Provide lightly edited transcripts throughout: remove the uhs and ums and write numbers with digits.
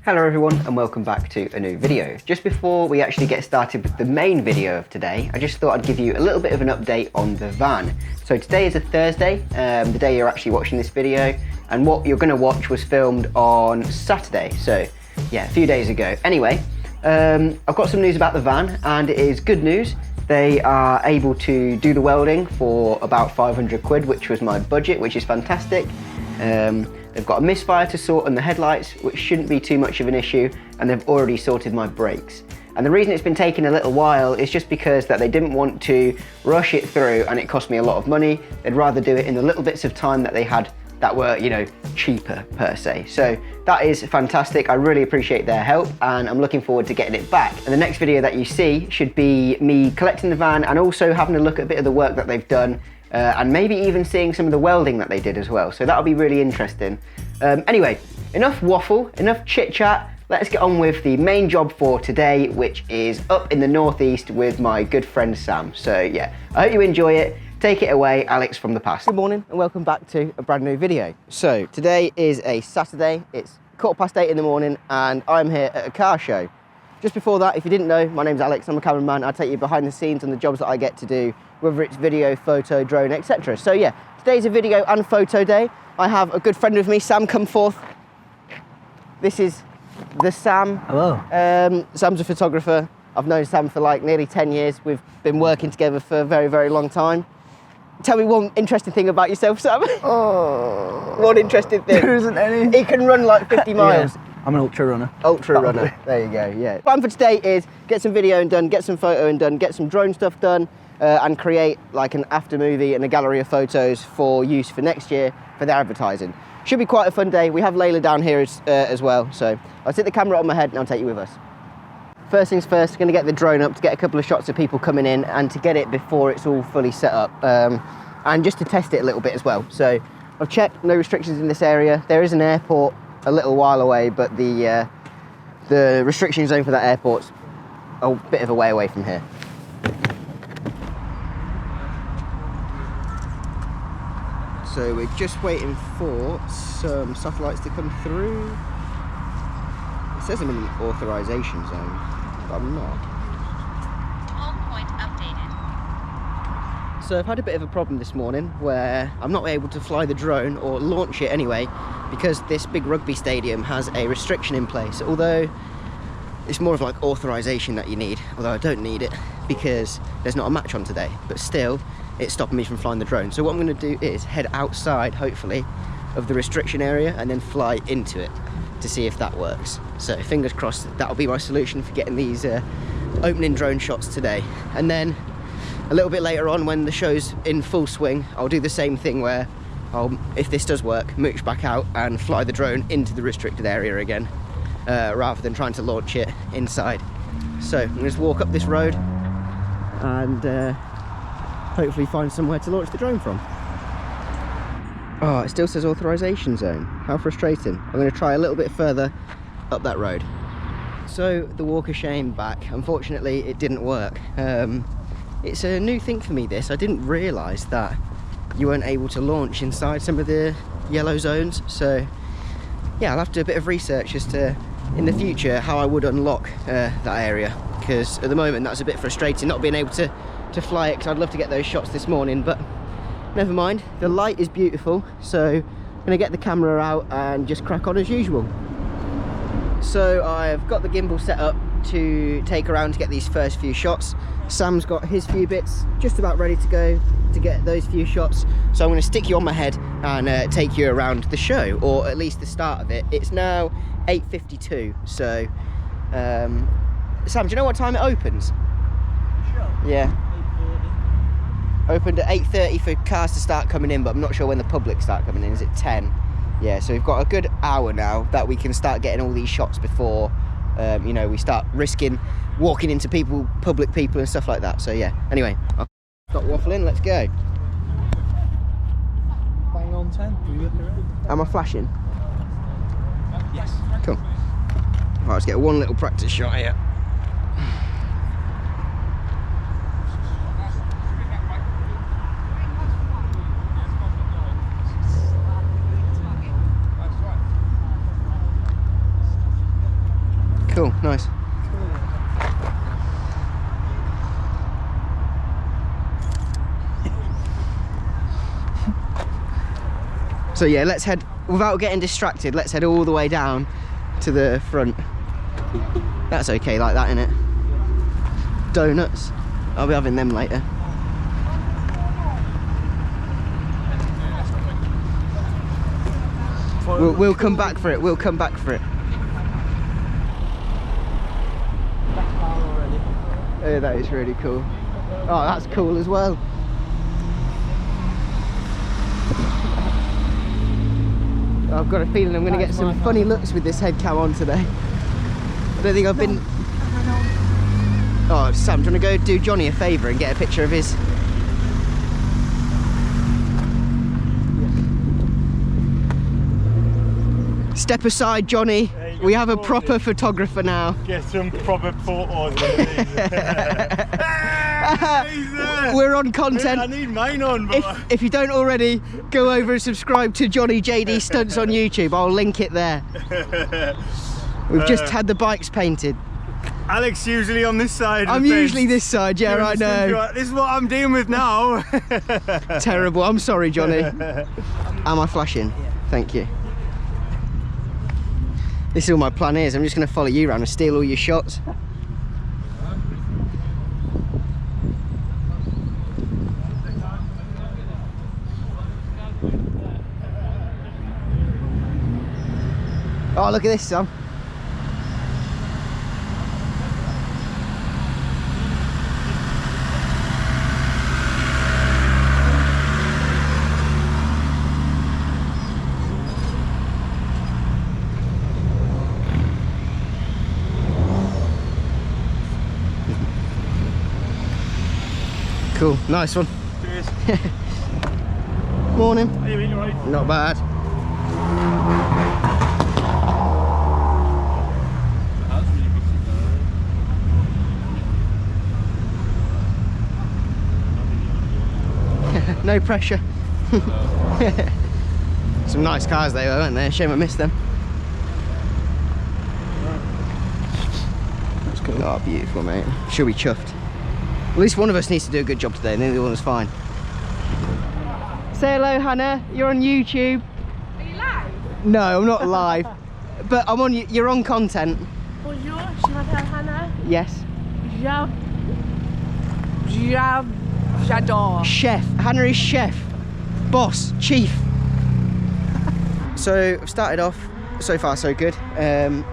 Hello everyone and welcome back to a new video. Just before we actually get started with the main video of today, I just thought I'd give you a little bit of an update on the van. So today is a Thursday, the day you're actually watching this video, and what you're going to watch was filmed on Saturday, so yeah, a few days ago. Anyway, I've got some news about the van and it is good news. They are able to do the welding for about 500 quid, which was my budget, which is fantastic. They've got a misfire to sort on the headlights, which shouldn't be too much of an issue, and they've already sorted my brakes. And the reason it's been taking a little while is just because that they didn't want to rush it through and it cost me a lot of money. They'd rather do it in the little bits of time that they had that were, you know, cheaper per se. So that is fantastic. I really appreciate their help and I'm looking forward to getting it back. And the next video that you see should be me collecting the van and also having a look at a bit of the work that they've done. And maybe even seeing some of the welding that they did as well. So that'll be really interesting. Anyway, enough waffle, enough chit chat. Let's get on with the main job for today, which is up in the northeast with my good friend Sam. So yeah, I hope you enjoy it. Take it away, Alex from the past. Good morning and welcome back to a brand new video. So today is a Saturday. It's 8:15 in the morning and I'm here at a car show. Just before that, if you didn't know, my name's Alex, I'm a cameraman. I take you behind the scenes on the jobs that I get to do, whether it's video, photo, drone, etc. So yeah, today's a video and photo day. I have a good friend with me, Sam, come forth. This is the Sam. Hello. Sam's a photographer. I've known Sam for like nearly 10 years. We've been working together for a very, very long time. Tell me one interesting thing about yourself, Sam. Oh. One interesting thing. There isn't any. He can run like 50 miles. Yeah. I'm an ultra runner. Ultra runner. There you go, yeah. Plan for today is get some video done, get some photo done, get some drone stuff done, and create like an after movie and a gallery of photos for use for next year for their advertising. Should be quite a fun day. We have Layla down here as well. So I'll take the camera on my head and I'll take you with us. First things first, going to get the drone up to get a couple of shots of people coming in and to get it before it's all fully set up. And just to test it a little bit as well. So I've checked, no restrictions in this area. There is an airport a little while away, but the restriction zone for that airport's a bit of a way away from here. So we're just waiting for some satellites to come through. It says I'm in an authorization zone, but I'm not. Home point updated. So I've had a bit of a problem this morning where I'm not able to fly the drone or launch it anyway because this big rugby stadium has a restriction in place, although it's more of like authorization that you need, although I don't need it because there's not a match on today, but still it's stopping me from flying the drone. So what I'm going to do is head outside, hopefully, of the restriction area and then fly into it to see if that works. So fingers crossed that'll be my solution for getting these opening drone shots today. And then a little bit later on when the show's in full swing, I'll do the same thing where I'll, if this does work, mooch back out and fly the drone into the restricted area again, rather than trying to launch it inside. So I'm going to just walk up this road and hopefully find somewhere to launch the drone from. Oh, it still says authorization zone. How frustrating. I'm going to try a little bit further up that road. So the walk of shame back. Unfortunately, it didn't work. It's a new thing for me, this. I didn't realise that you weren't able to launch inside some of the yellow zones. So yeah, I'll have to do a bit of research as to, in the future, how I would unlock that area. Because at the moment, that's a bit frustrating, not being able to fly it, because I'd love to get those shots this morning, but never mind. The light is beautiful, so I'm gonna get the camera out and just crack on as usual. So I've got the gimbal set up to take around to get these first few shots. Sam's got his few bits just about ready to go to get those few shots. So I'm gonna stick you on my head and take you around the show, or at least the start of it. It's now 8:52, so Sam, do you know what time it opens? Sure. Yeah. Opened at 8:30 for cars to start coming in, but I'm not sure when the public start coming in. Is it 10? Yeah, so we've got a good hour now that we can start getting all these shots before, you know, we start risking walking into people, public people and stuff like that. So yeah, anyway, I'll stop waffling, let's go. Bang on 10. Are we looking around? Am I flashing? Yes. Cool. Right, let's get one little practice shot here. Cool, nice. So yeah, let's head, without getting distracted, let's head all the way down to the front. That's okay like that, innit? Donuts. I'll be having them later. We'll come back for it, we'll come back for it. Oh, that is really cool. Oh, that's cool as well. I've got a feeling I'm going to get some funny looks with this head cam on today. I don't think I've been... Oh, Sam, do you want to go do Johnny a favour and get a picture of his... Step aside, Johnny. We have a proper photographer now. Get some proper photos. We're on content. I need mine on. But if you don't already, go over and subscribe to Johnny JD Stunts on YouTube. I'll link it there. We've just had the bikes painted. Alex usually on this side. I'm usually this side, yeah, I know. This is what I'm dealing with now. Terrible. I'm sorry, Johnny. Am I flashing? Yeah. Thank you. This is all my plan is. I'm just going to follow you around and steal all your shots. Oh, look at this, Sam. Cool, nice one. Cheers. Morning. How you doing, right? Not bad. No pressure. Some nice cars they were, weren't they? Shame I missed them. That's cool. Oh, beautiful, mate. She'll be chuffed. At least one of us needs to do a good job today, and the other one is fine. Say hello, Hannah. You're on YouTube. Are you live? No, I'm not live. But I'm on. You're on content. Bonjour, je m'appelle Hannah. Yes. J'adore. Chef. Hannah is chef. Boss. Chief. So I've started off. So far, so good.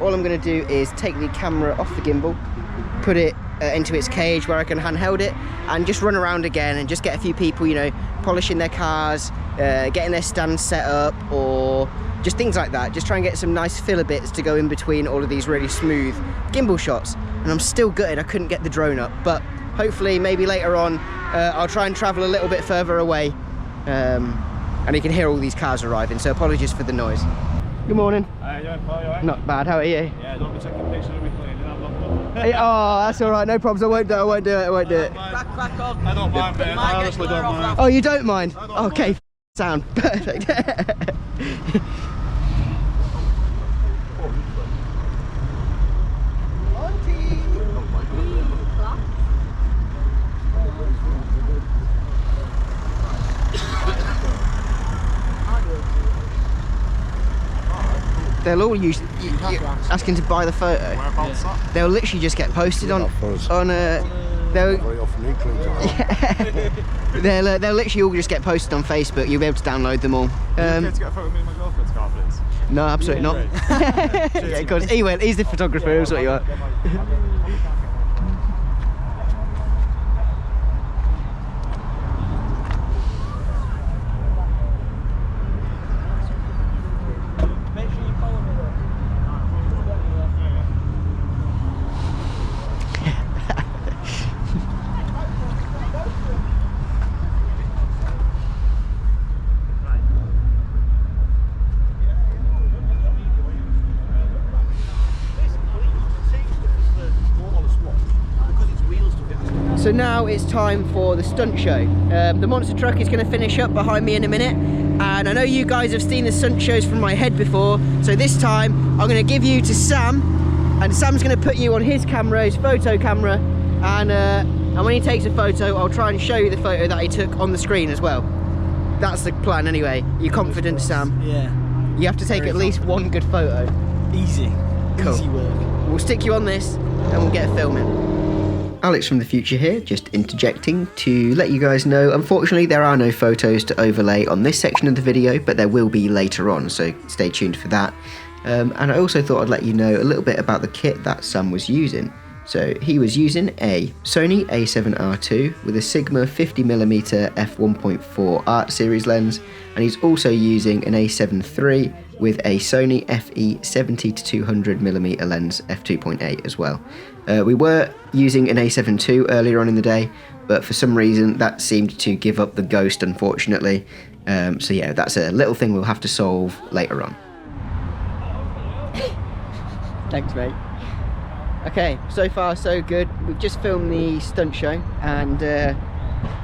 All I'm going to do is take the camera off the gimbal, put it into its cage where I can handheld it, and just run around again and just get a few people, you know, polishing their cars, getting their stands set up, or just things like that. Just try and get some nice filler bits to go in between all of these really smooth gimbal shots. And I'm still gutted I couldn't get the drone up, but hopefully maybe later on I'll try and travel a little bit further away, and you can hear all these cars arriving, so apologies for the noise. Good morning. How you doing, Paul? You alright? Not bad, how are you? Yeah, don't be taking pictures of me cleaning. I'm not. Oh, that's all right, no problems. I won't do it. I don't mind, mate. I honestly don't mind. Oh, you don't mind? Okay, sound perfect. They'll all use asking to buy the photo. Whereabouts that? They'll literally just get posted on a. They'll they'll literally all just get posted on Facebook. You'll be able to download them all. Okay to get a photo of me and my girlfriend's car, please? No, absolutely not. Yeah, because he's the photographer. That's what you are. So now it's time for the stunt show. The monster truck is going to finish up behind me in a minute, and I know you guys have seen the stunt shows from my head before, so this time I'm going to give you to Sam And Sam's going to put you on his camera, his photo camera, and when he takes a photo, I'll try and show you the photo that he took on the screen as well. That's the plan anyway. You confident, Sam? Yeah. You have to take at least one good photo. Easy. Cool. Easy work. We'll stick you on this and we'll get filming. Alex from the future here, just interjecting to let you guys know, unfortunately there are no photos to overlay on this section of the video, but there will be later on, so stay tuned for that. And I also thought I'd let you know a little bit about the kit that Sam was using. So he was using a Sony a7R II with a Sigma 50mm f1.4 art series lens, and he's also using an a7 III with a Sony FE70-200mm lens f2.8 as well. We were using an a7 II earlier on in the day, but for some reason that seemed to give up the ghost, unfortunately. So yeah, that's a little thing we'll have to solve later on. Thanks, mate. Okay, so far so good. We've just filmed the stunt show, and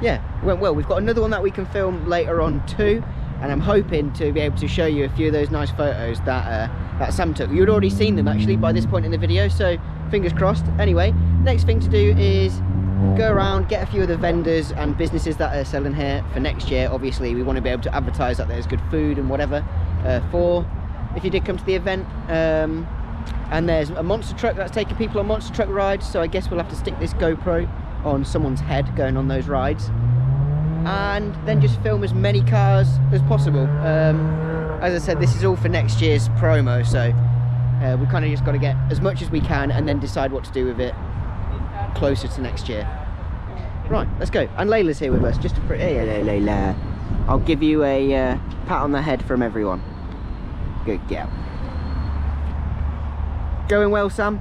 yeah, went well. We've got another one that we can film later on too, and I'm hoping to be able to show you a few of those nice photos that that Sam took. You'd already seen them actually by this point in the video, so fingers crossed. Anyway, next thing to do is go around, get a few of the vendors and businesses that are selling here for next year. Obviously, we want to be able to advertise that there's good food and whatever for if you did come to the event. And there's a monster truck that's taking people on monster truck rides, so I guess we'll have to stick this GoPro on someone's head going on those rides, and then just film as many cars as possible. As I said, this is all for next year's promo, so we kind of just got to get as much as we can and then decide what to do with it closer to next year. Right, let's go. And Layla's here with us, just to hey, Layla. I'll give you a pat on the head from everyone. Good girl. Going well, Sam?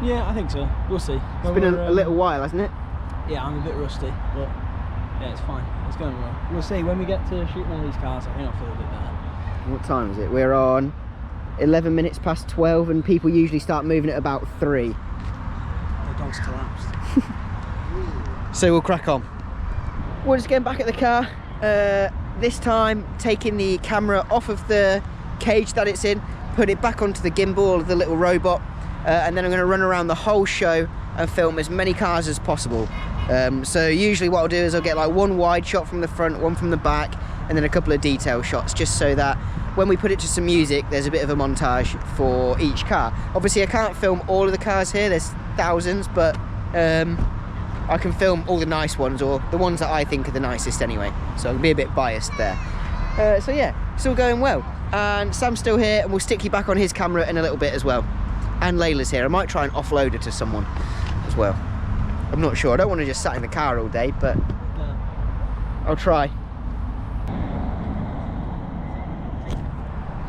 Yeah, I think so. We'll see. It's been a little while, hasn't it? Yeah, I'm a bit rusty, but yeah, it's fine. It's going well. We'll see. When we get to shoot one of these cars, I think I'll feel a bit better. What time is it? We're on 11 minutes past 12, and people usually start moving at about 3. The dog's collapsed. So we'll crack on. We're just getting back at the car. This time, taking the camera off of the cage that it's in, put it back onto the gimbal, the little robot, and then I'm going to run around the whole show and film as many cars as possible. So usually what I'll do is I'll get like one wide shot from the front, one from the back, and then a couple of detail shots, just so that when we put it to some music, there's a bit of a montage for each car. Obviously I can't film all of the cars here, there's thousands, but I can film all the nice ones, or the ones that I think are the nicest anyway, so I'll be a bit biased there. So yeah, it's all going well. And Sam's still here, and we'll stick you back on his camera in a little bit as well. And Layla's here. I might try and offload her to someone as well. I'm not sure. I don't want to just sat in the car all day, but I'll try.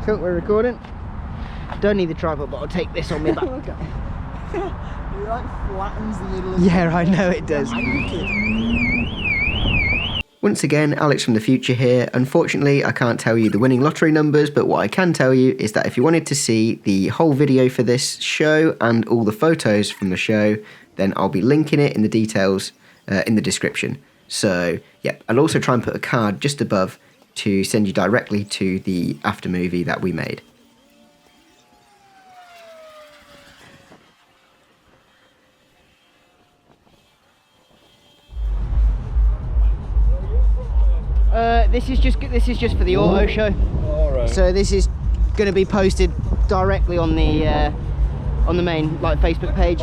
Cool, we're recording. Don't need the tripod, but I'll take this on my back. It like flattens the middle of the Yeah, I know it does. Once again, Alex from the future here. Unfortunately, I can't tell you the winning lottery numbers, but what I can tell you is that if you wanted to see the whole video for this show and all the photos from the show, then I'll be linking it in the details in the description. So, yeah, I'll also try and put a card just above to send you directly to the after movie that we made. This is just for the auto show. Alright. So this is going to be posted directly on the main like Facebook page,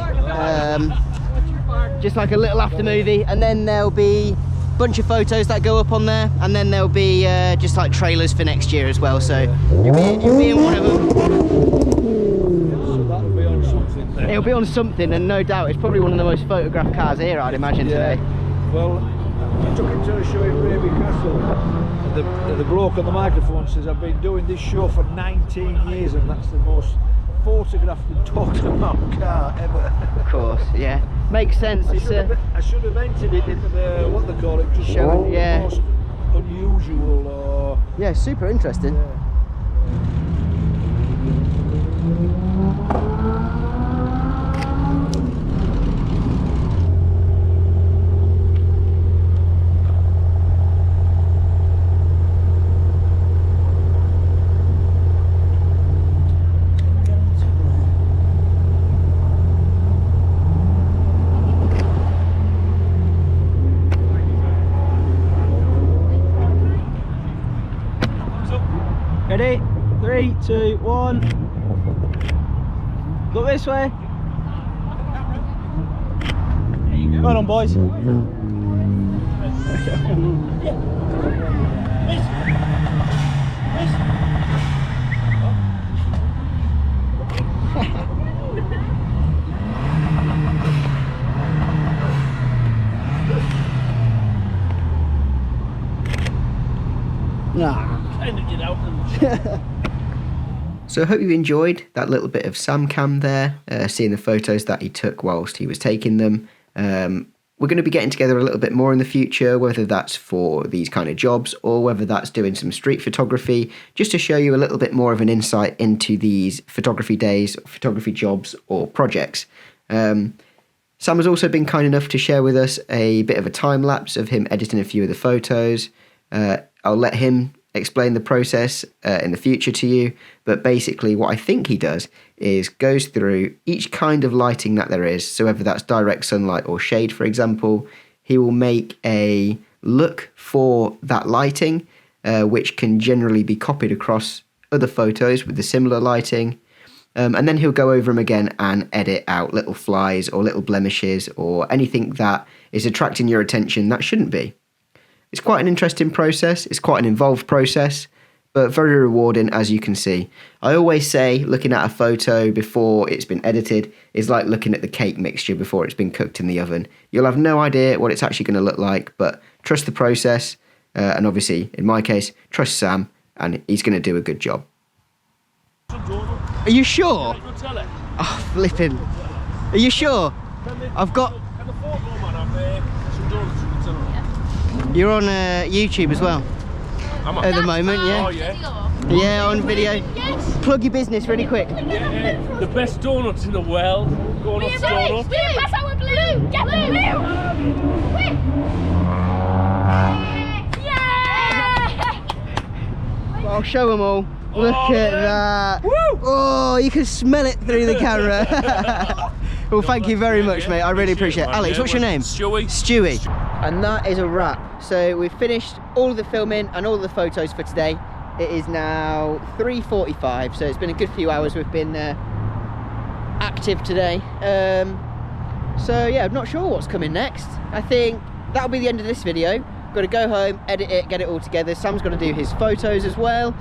just like a little after movie, and then there'll be a bunch of photos that go up on there, and then there'll be just like trailers for next year as well. So you'll be in one of them. So that'll be on something then. It'll be on something, and no doubt it's probably one of the most photographed cars here, I'd imagine, Yeah. today. Well, I took it to a show in Raby Castle, and the bloke on the microphone says, I've been doing this show for 19 years, and that's the most photographed and talked about car ever. Of course, yeah. Makes sense. I should have entered it into the, what they call it, just Showing, yeah. the most unusual or... Yeah, super interesting. Ready? 3, 2, 1. Look this way. Well done, boys. So I hope you enjoyed that little bit of Sam Cam there, seeing the photos that he took whilst he was taking them. We're going to be getting together a little bit more in the future, whether that's for these kind of jobs or whether that's doing some street photography, just to show you a little bit more of an insight into these photography days, photography jobs or projects. Sam has also been kind enough to share with us a bit of a time lapse of him editing a few of the photos. I'll let him explain the process in the future to you, but basically what I think he does is goes through each kind of lighting that there is, so whether that's direct sunlight or shade, for example, he will make a look for that lighting, which can generally be copied across other photos with the similar lighting, and then he'll go over them again and edit out little flies or little blemishes or anything that is attracting your attention that shouldn't be. It's quite an interesting process, it's quite an involved process, but very rewarding, as you can see. I always say looking at a photo before it's been edited is like looking at the cake mixture before it's been cooked in the oven. You'll have no idea what it's actually going to look like, but trust the process, and obviously, in my case, trust Sam, and he's going to do a good job. Are you sure? Oh, flipping. Are you sure? I've got... You're on YouTube as well at the moment, yeah? Oh, yeah. Yeah, on video. Yes. Plug your business really quick. Yeah, the best donuts in the world. Going on to donuts. That's our blue. Get blue. Yeah. I'll show them all. Look at that. Woo! Oh, you can smell it through the camera. Well, thank you very much, mate. I really appreciate it. Alex, what's your name? Stewie. Stewie. And that is a wrap. So we've finished all of the filming and all of the photos for today. It is now 3:45, so it's been a good few hours. We've been active today. So yeah, I'm not sure what's coming next. I think that'll be the end of this video. Got to go home, edit it, get it all together. Sam's got to do his photos as well.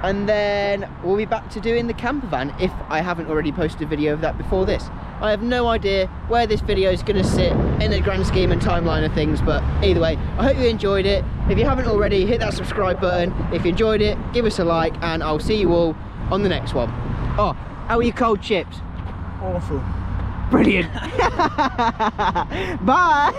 And then we'll be back to doing the camper van if I haven't already posted a video of that before this. I have no idea where this video is going to sit in the grand scheme and timeline of things, but either way, I hope you enjoyed it. If you haven't already, hit that subscribe button. If you enjoyed it, give us a like, and I'll see you all on the next one. Oh, how are your cold chips? Awful. Brilliant. Bye.